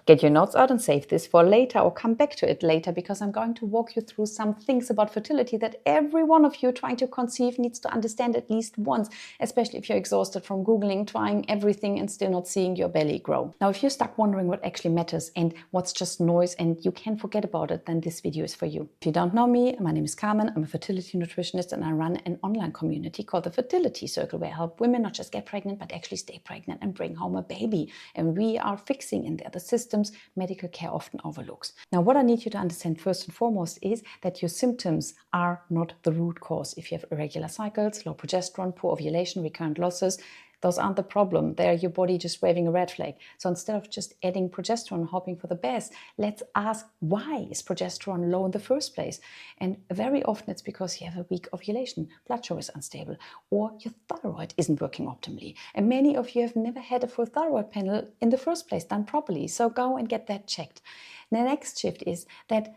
Get your notes out and save this for later, or come back to it later, because I'm going to walk you through some things about fertility that every one of you trying to conceive needs to understand at least once, especially if you're exhausted from Googling, trying everything and still not seeing your belly grow. Now, if you're stuck wondering what actually matters and what's just noise and you can forget about it, then this video is for you. If you don't know me, my name is Carmen. I'm a fertility nutritionist and I run an online community called the Fertility Circle, where I help women not just get pregnant, but actually stay pregnant and bring home a baby. And we are fixing in there the systems medical care often overlooks. Now, what I need you to understand first and foremost is that your symptoms are not the root cause. If you have irregular cycles, low progesterone, poor ovulation, recurrent losses, those aren't the problem. They're your body just waving a red flag. So instead of just adding progesterone and hoping for the best, let's ask, why is progesterone low in the first place? And very often it's because you have a weak ovulation, blood sugar is unstable, or your thyroid isn't working optimally. And many of you have never had a full thyroid panel in the first place done properly. So go and get that checked. The next shift is that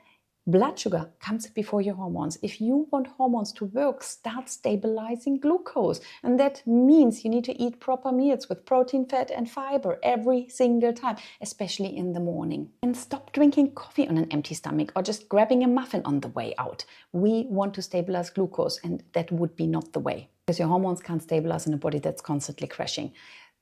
blood sugar comes before your hormones. If you want hormones to work, start stabilizing glucose. And that means you need to eat proper meals with protein, fat, and fiber every single time, especially in the morning. And stop drinking coffee on an empty stomach or just grabbing a muffin on the way out. We want to stabilize glucose, and that would be not the way, because your hormones can't stabilize in a body that's constantly crashing.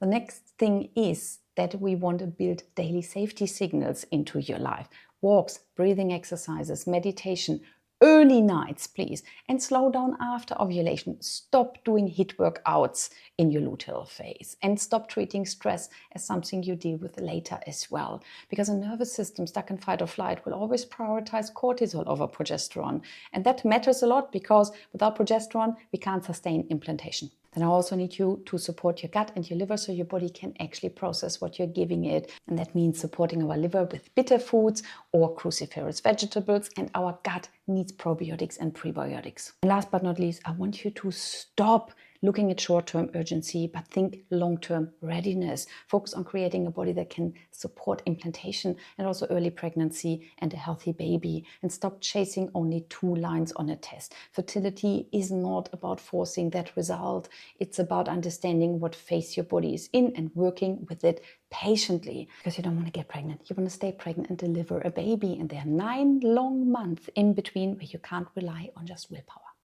The next thing is that we want to build daily safety signals into your life. Walks, breathing exercises, meditation, early nights, please, and slow down after ovulation. Stop doing HIIT workouts in your luteal phase, and stop treating stress as something you deal with later as well, because a nervous system stuck in fight or flight will always prioritize cortisol over progesterone. And that matters a lot, because without progesterone, we can't sustain implantation. Then I also need you to support your gut and your liver so your body can actually process what you're giving it. And that means supporting our liver with bitter foods or cruciferous vegetables, and our gut needs probiotics and prebiotics. And last but not least, I want you to stop looking at short-term urgency, but think long-term readiness. Focus on creating a body that can support implantation and also early pregnancy and a healthy baby. And stop chasing only 2 lines on a test. Fertility is not about forcing that result. It's about understanding what phase your body is in and working with it patiently, because you don't want to get pregnant. You want to stay pregnant and deliver a baby. And there are 9 long months in between where you can't rely on just willpower.